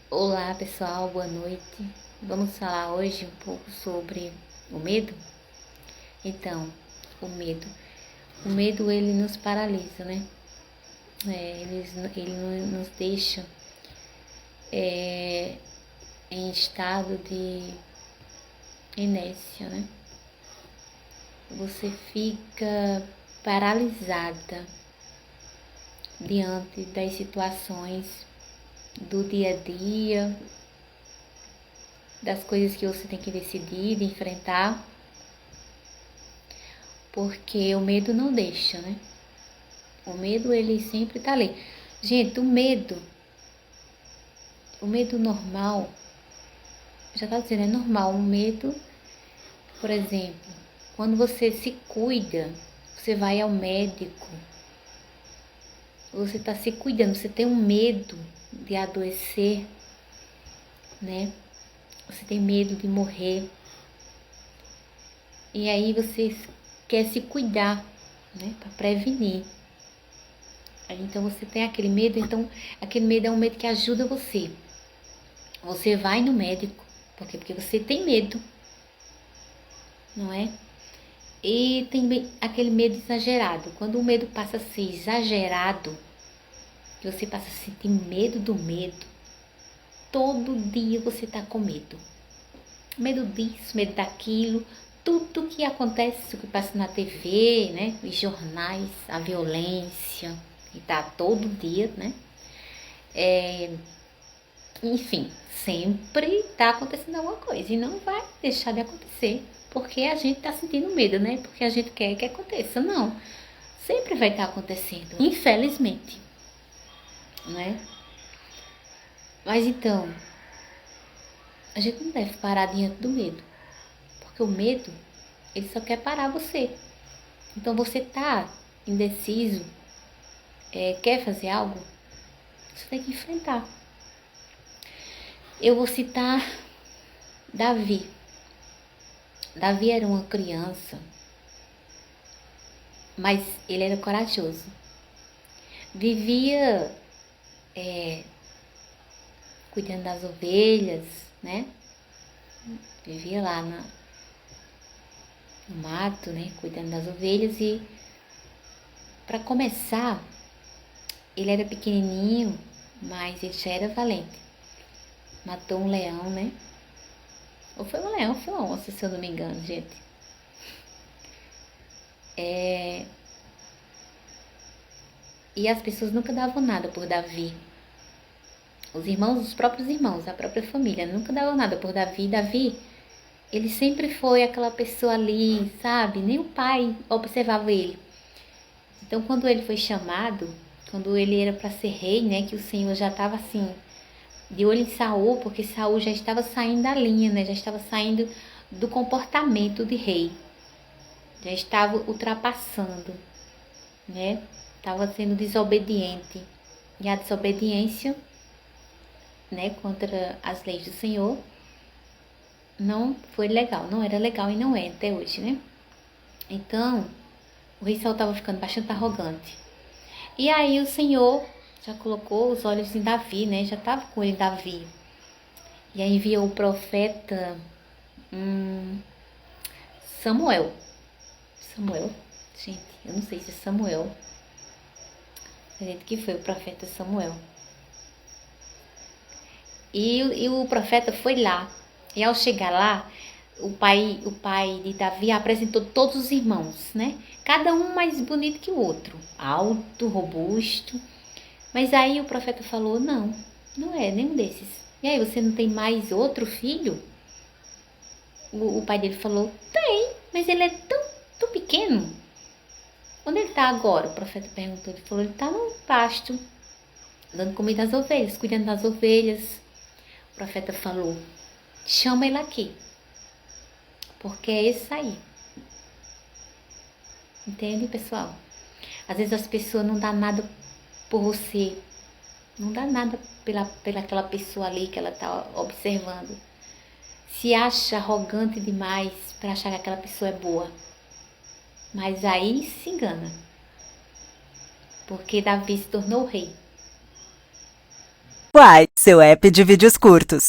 Olá pessoal, boa noite. Vamos falar hoje um pouco sobre o medo? Então, o medo. O medo ele nos paralisa, né? Ele nos deixa em estado de inércia, né? Você fica paralisada diante das situações do dia a dia, das coisas que você tem que decidir, de enfrentar, porque o medo não deixa, né? O medo, ele sempre tá ali. Gente, o medo normal, já tá dizendo, é normal. O medo, por exemplo, quando você se cuida, você vai ao médico, você tá se cuidando, você tem um medo de adoecer, né? Você tem medo de morrer. E aí você quer se cuidar, né? Para prevenir. Aí, então você tem aquele medo, então aquele medo é um medo que ajuda você. Você vai no médico, por quê? Porque você tem medo, não é? E tem aquele medo exagerado. Quando o medo passa a ser exagerado, que você passa a sentir medo do medo, todo dia você tá com medo. Medo disso, medo daquilo, tudo que acontece, o que passa na TV, né? Os jornais, a violência, que tá todo dia, né? Enfim, sempre tá acontecendo alguma coisa e não vai deixar de acontecer porque a gente tá sentindo medo, né? Porque a gente quer que aconteça. Não, sempre vai estar acontecendo, infelizmente, né? Mas então, a gente não deve parar diante do medo, porque o medo, ele só quer parar você. Então você tá indeciso, quer fazer algo, você tem que enfrentar. Eu vou citar Davi. Davi era uma criança, mas ele era corajoso. Vivia cuidando das ovelhas, né? Vivia lá no mato, né? Cuidando das ovelhas e, para começar, ele era pequenininho, mas ele já era valente. Matou um leão, né? Ou foi um leão, ou foi uma onça, se eu não me engano, gente. E as pessoas nunca davam nada por Davi. Os irmãos, os próprios irmãos, a própria família, nunca davam nada por Davi. Davi, ele sempre foi aquela pessoa ali, sabe? Nem o pai observava ele. Então, quando ele foi chamado, quando ele era para ser rei, né? Que o Senhor já estava assim, de olho em Saul, porque Saul já estava saindo da linha, né? Já estava saindo do comportamento de rei. Já estava ultrapassando, né? Estava sendo desobediente. E a desobediência, né, contra as leis do Senhor, não foi legal, não era legal e não é até hoje, né? Então, o rei Saul estava ficando bastante arrogante. E aí o Senhor já colocou os olhos em Davi, né? Já estava com ele Davi. E aí enviou o profeta Samuel. Samuel, gente, eu não sei se é Samuel. Acredito que foi o profeta Samuel. E o profeta foi lá. E ao chegar lá, o pai de Davi apresentou todos os irmãos, né? Cada um mais bonito que o outro, alto, robusto. Mas aí o profeta falou: não, não é nenhum desses. E aí, você não tem mais outro filho? O pai dele falou: tem, mas ele é tão pequeno. Onde ele está agora? O profeta perguntou. Ele falou: ele está no pasto, dando comida às ovelhas, cuidando das ovelhas. O profeta falou: chama ele aqui, porque é esse aí. Entende, pessoal? Às vezes as pessoas não dão nada por você, não dá nada pela aquela pessoa ali que ela está observando. Se acha arrogante demais para achar que aquela pessoa é boa. Mas aí se engana, porque Davi se tornou rei. Quai, seu app de vídeos curtos.